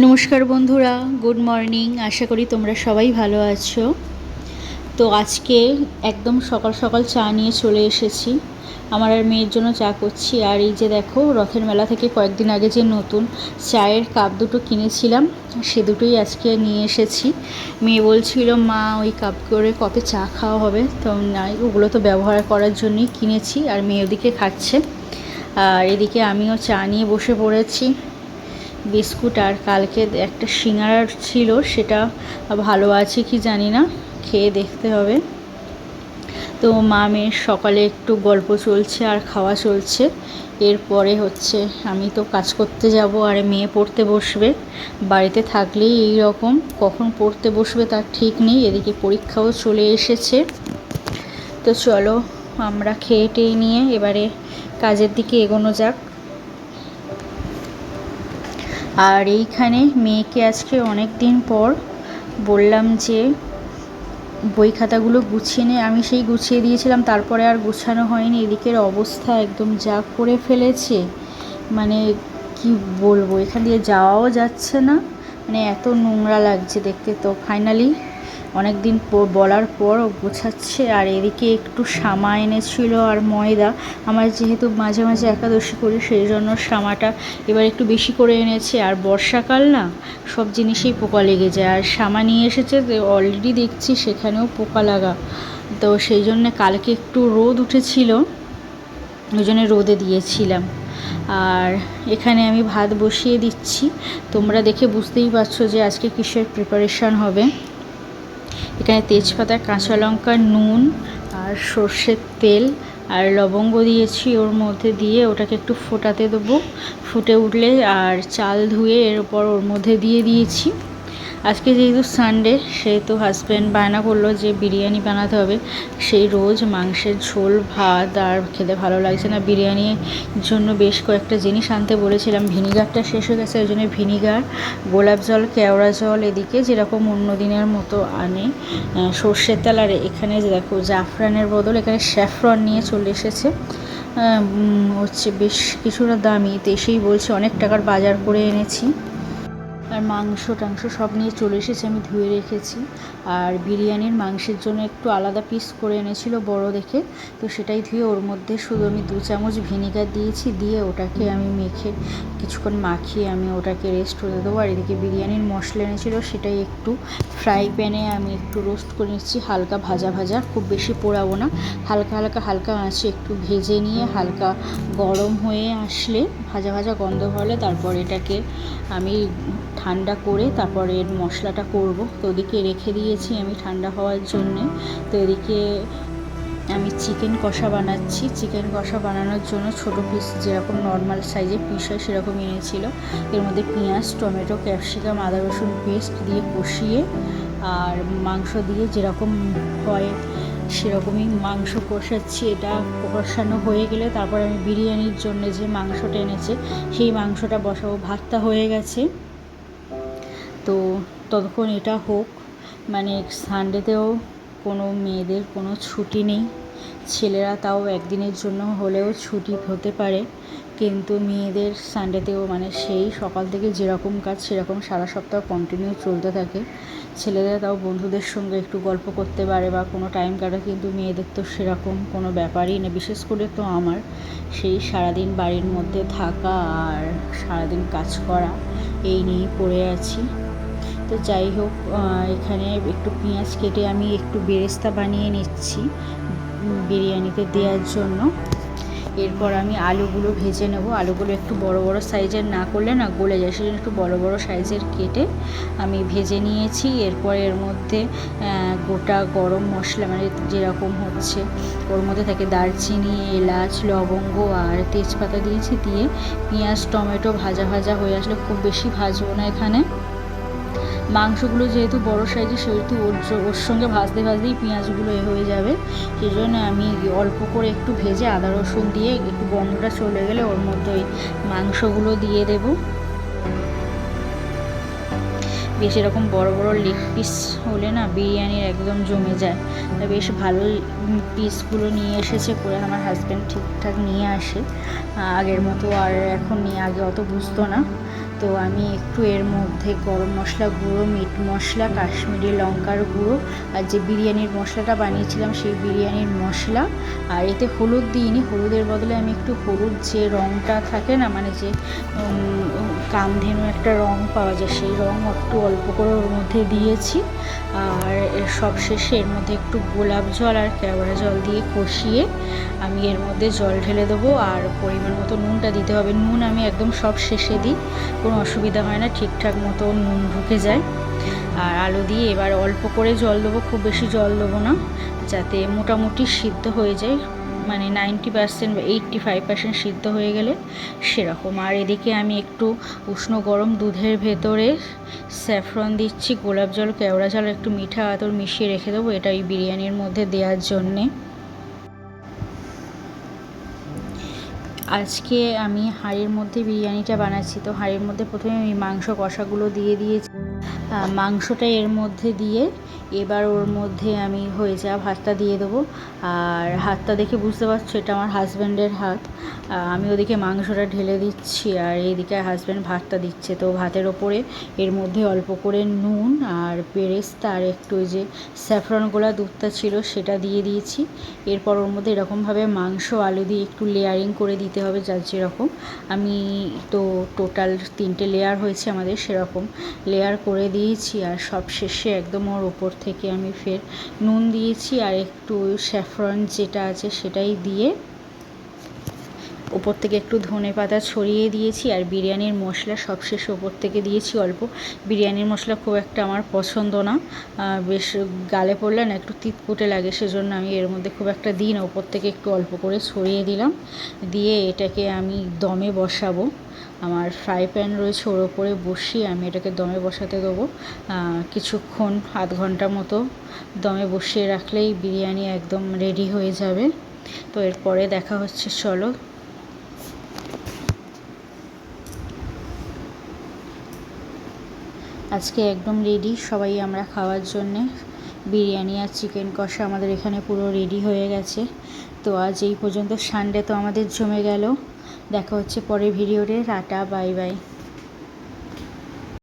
নমস্কার বন্ধুরা, good morning. আশা করি তোমরা সবাই ভালো আছো। তো আজকে একদম সকাল সকাল চা নিয়ে চলে এসেছি। আমার আর মেয়ের জন্য চা করছি। আর এই যে দেখো, রথের মেলা থেকে কয়েকদিন আগে যে নতুন চায়ের কাপ দুটো কিনেছিলাম, সে দুটোই আজকে নিয়ে এসেছি। মেয়ে বলছিল, মা ওই কাপ করে কবে চা খাওয়া হবে, তো নাই, ওগুলো তো ব্যবহার করার জন্যই কিনেছি। আর মেয়ে ওদিকে খাচ্ছে, আর এদিকে আমিও চা নিয়ে বসে পড়েছি। বিস্কুট আর কালকে একটা সিঙ্গারা ছিল, সেটা ভালো আছে কি জানি না, খেয়ে দেখতে হবে। তো মা মেয়ের সকালে একটু গল্প চলছে আর খাওয়া চলছে। এরপরে হচ্ছে আমি তো কাজ করতে যাব, আর মেয়ে পড়তে বসবে। বাড়িতে থাকলেই এই রকম, কখন পড়তে বসবে তার ঠিক নেই। এদিকে পরীক্ষাও চলে এসেছে। তো চলো আমরা খেয়ে টেয়ে নিয়ে এবারে কাজের দিকে এগোনো যাক। আর এইখানে মেয়েকে আজকে অনেক দিন পর বললাম যে বই খাতাগুলো গুছিয়ে নে। আমি সেই গুছিয়ে দিয়েছিলাম, তারপরে আর গুছানো হয়নি। এদিকের অবস্থা একদম যা করে ফেলেছে, মানে কি বলবো, এখান দিয়ে যাওয়াও যাচ্ছে না, মানে এত নোংরা লাগছে দেখতে। তো ফাইনালি অনেক দিন বলার পর গোছাচ্ছে। আর এদিকে একটু সামা এনেছিল আর ময়দা। আমার যেহেতু মাঝে মাঝে একাদশী করি, সেই জন্য সামাটা এবার একটু বেশি করে এনেছে। আর বর্ষাকাল না, সব জিনিসেই পোকা লেগে যায়। আর সামা নিয়ে এসেছে, অলরেডি দেখছি সেখানেও পোকা লাগা। তো সেই জন্যে কালকে একটু রোদ উঠেছিল, ওই জন্য রোদে দিয়েছিলাম। আর এখানে আমি ভাত বসিয়ে দিচ্ছি। তোমরা দেখে বুঝতেই পারছো যে আজকে কিসের প্রিপারেশান হবে। এখানে তেজপাতা, কাঁচা লঙ্কা, নুন আর সর্ষের তেল আর লবঙ্গ দিয়েছি ওর মধ্যে, দিয়ে ওটাকে একটু ফোটাতে দেবো। ফুটে উঠলে আর চাল ধুয়ে এর উপর ওর মধ্যে দিয়ে দিয়েছি। আজকে যেহেতু সানডে, সেহেতু হাজব্যান্ড বায়না করলো যে বিরিয়ানি বানাতে হবে। সেই রোজ মাংসের ঝোল ভাত আর খেতে ভালো লাগছে না। বিরিয়ানির জন্য বেশ কয়েকটা জিনিস আনতে বলেছিলাম, ভিনিগারটা শেষ হয়ে গেছে, ওই জন্য ভিনিগার, গোলাপ জল, কেওড়া জল এদিকে যেরকম অন্য দিনের মতো আনে, সর্ষের তেল। আর এখানে যে দেখো, জাফরানের বদল এখানে স্যাফরন নিয়ে চলে এসেছে। হচ্ছে বেশ কিছুটা দামি, তো এসেই বলছে অনেক টাকার বাজার করে এনেছি। আর মাংস টাংস সব নিয়ে চলে এসেছে, আমি ধুয়ে রেখেছি। আর বিরিয়ানির মাংসের জন্য একটু আলাদা পিস করে এনেছিল বড় দেখে, তো সেটাই ধুয়ে ওর মধ্যে শুধু আমি 2 চামচ ভিনিগার দিয়েছি, দিয়ে ওটাকে আমি মেখে কিছুক্ষণ মাখিয়ে আমি ওটাকে রেস্ট হতে দেবো। আর এদিকে বিরিয়ানির মশলা এনেছিল, সেটাই একটু ফ্রাই প্যানে আমি একটু রোস্ট করে নিচ্ছি, হালকা ভাজা ভাজা, খুব বেশি পোড়াবো না, হালকা হালকা হালকা আঁচে একটু ভেজে নিয়ে হালকা গরম হয়ে আসলে, ভাজা ভাজা গন্ধ হলে তারপর এটাকে আমি ঠান্ডা করে তারপর এর মশলাটা করব। তো ওদিকে রেখে দিয়েছি আমি ঠান্ডা হওয়ার জন্যে। তো এদিকে আমি চিকেন কষা বানাচ্ছি। চিকেন কষা বানানোর জন্য ছোটো পিস, যেরকম নর্মাল সাইজের পিস হয় সেরকম এনেছিল। এর মধ্যে পেঁয়াজ, টমেটো, ক্যাপসিকাম, আদা রসুন পেস্ট দিয়ে কষিয়ে, আর মাংস দিয়ে যেরকম হয় সেরকমই মাংস কষাচ্ছি। এটা কষানো হয়ে গেলে তারপর আমি বিরিয়ানির জন্য যে মাংসটা এনেছে সেই মাংসটা বসাবো। ভাতটা হয়ে গেছে, তো ততক্ষণ এটা হোক। মানে সানডেতেও কোনো মেয়েদের কোনো ছুটি নেই, ছেলেরা তাও একদিনের জন্য হলেও ছুটি হতে পারে, কিন্তু মেয়েদের সানডেতেও মানে সেই সকাল থেকে যেরকম কাজ সেরকম সারা সপ্তাহ কন্টিনিউ চলতে থাকে। ছেলেরা তাও বন্ধুদের সঙ্গে একটু গল্প করতে পারে বা কোনো টাইম কাটায়, কিন্তু মেয়েদের তো সেরকম কোনো ব্যাপারই না। বিশেষ করে তো আমার সেই সারাদিন বাড়ির মধ্যে থাকা আর সারাদিন কাজ করা, এই নিয়েই পড়ে আছি। তো যাই হোক, এখানে একটু পেঁয়াজ কেটে আমি একটু বেরেস্তা বানিয়ে নিচ্ছি বিরিয়ানিতে দেওয়ার জন্য। এরপর আমি আলুগুলো ভেজে নেব। আলুগুলো একটু বড় বড় সাইজের না করলে না গলে যায়, সেজন্য একটু বড় বড় সাইজের কেটে আমি ভেজে নিয়েছি। এরপর এর মধ্যে গোটা গরম মশলা, মানে যেরকম হচ্ছে ওর মধ্যে থাকে দারচিনি, এলাচ, লবঙ্গ আর তেজপাতা দিয়েছি। দিয়ে পেঁয়াজ টমেটো ভাজা ভাজা হয়ে আসলে, খুব বেশি ভাজবো না এখানে, মাংসগুলো যেহেতু বড় সাইজের সেহেতু ওর সঙ্গে ভাজতে ভাজতেই পেঁয়াজগুলো হয়ে যাবে। সেই জন্য আমি অল্প করে একটু ভেজে আদা রসুন দিয়ে একটু গন্ধটা চলে গেলে ওর মধ্যে ওই মাংসগুলো দিয়ে দেব। বেশ এরকম বড় বড় লেগ পিস হলে না বিরিয়ানির একদম জমে যায়। তা বেশ ভালো পিসগুলো নিয়ে এসেছে করে, আমার হাজব্যান্ড ঠিকঠাক নিয়ে আসে আগের মতো, আর এখন নিয়ে, আগে অত বুঝতো না। তো আমি একটু এর মধ্যে গরম মশলা গুঁড়ো, মিট মশলা, কাশ্মীরি লঙ্কার গুঁড়ো আর যে বিরিয়ানির মশলাটা বানিয়েছিলাম সেই বিরিয়ানির মশলা, আর এতে হলুদ দিইনি, হলুদের বদলে আমি একটু হলুদ যে রঙটা থাকে না, মানে যে কামধেনু একটা রং পাওয়া যায়, সেই রং একটু অল্প করে ওর মধ্যে দিয়েছি। আর সব শেষে এর মধ্যে একটু গোলাপ জল আর কেওড়া জল দিয়ে কষিয়ে আমি এর মধ্যে জল ঢেলে দেবো। আর পরিমাণ মতো নুনটা দিতে হবে, নুন আমি একদম সব শেষে দিই, কোনো অসুবিধা হয় না, ঠিকঠাক মতো নুন ঢুকে যায়। আর আলু দিয়ে এবার অল্প করে জল দেবো, খুব বেশি জল দেবো না, যাতে মোটামুটি সিদ্ধ হয়ে যায়, মানে 90% বা 85% সিদ্ধ হয়ে গেলে সেরকম। আর এদিকে আমি একটু উষ্ণ গরম দুধের ভেতরে স্যাফরন দিচ্ছি, গোলাপ জল, কেওড়া জল, একটু মিঠা আতর মিশিয়ে রেখে দেবো, এটা এই বিরিয়ানির মধ্যে দেওয়ার জন্যে। আজকে আমি হাঁড়ির মধ্যে বিরিয়ানিটা বানাচ্ছি, তো হাঁড়ির মধ্যে প্রথমে আমি মাংস কষাগুলো দিয়ে দিয়েছি, মাংসটা এর মধ্যে দিয়ে এবার ওর মধ্যে আমি হয়ে যাওয়া ভাতটা দিয়ে দেবো। আর হাতটা দেখে বুঝতে পারছো এটা আমার হাজব্যান্ডের হাত, আমি ওদিকে মাংসটা ঢেলে দিচ্ছি আর এইদিকে হাজব্যান্ড ভাতটা দিচ্ছে। তো ভাতের ওপরে এর মধ্যে অল্প করে নুন আর বেরেস্তা আর একটু যে স্যাফরন গোলা দুধটা ছিল সেটা দিয়ে দিয়েছি। এরপর ওর মধ্যে এরকমভাবে মাংস আলু দিয়ে একটু লেয়ারিং করে দিতে হবে, যার যেরকম, আমি তো টোটাল 3টে লেয়ার হয়েছে আমাদের, সেরকম লেয়ার করে দিয়েছি। আর সব শেষে একদম ওর ওপর থেকে আমি ফের নুন দিয়েছি আর একটু স্যাফরন যেটা আছে সেটাই দিয়ে ওপর থেকে একটু ধনে পাতা ছড়িয়ে দিয়েছি। আর বিরিয়ানির মশলা সবশেষে ওপর থেকে দিয়েছি অল্প, বিরিয়ানির মশলা খুব একটা আমার পছন্দ না, বেশ গালে পড়লে না একটু তিতকুটে লাগে, সেজন্য আমি এর মধ্যে খুব একটা দিই না, ওপর থেকে একটু অল্প করে ছড়িয়ে দিলাম। দিয়ে এটাকে আমি দমে বসাবো, আমার ফ্রাই প্যান রয়েছে ওর ওপরে বসিয়ে আমি এটাকে দমে বসাতে দেবো কিছুক্ষণ, আধ ঘন্টা মতো দমে বসিয়ে রাখলেই বিরিয়ানি একদম রেডি হয়ে যাবে। তো এরপরে দেখা হচ্ছে, চলো। আজকে একদম রেডি সবাই আমরা খাওয়ার জন্যে, বিরিয়ানি আর চিকেন কষা আমাদের এখানে পুরো রেডি হয়ে গেছে। তো আজ এই পর্যন্ত, সানডে তো আমাদের জমে গেল। দেখা হচ্ছে পরের ভিডিওতে, টাটা, বাই বাই।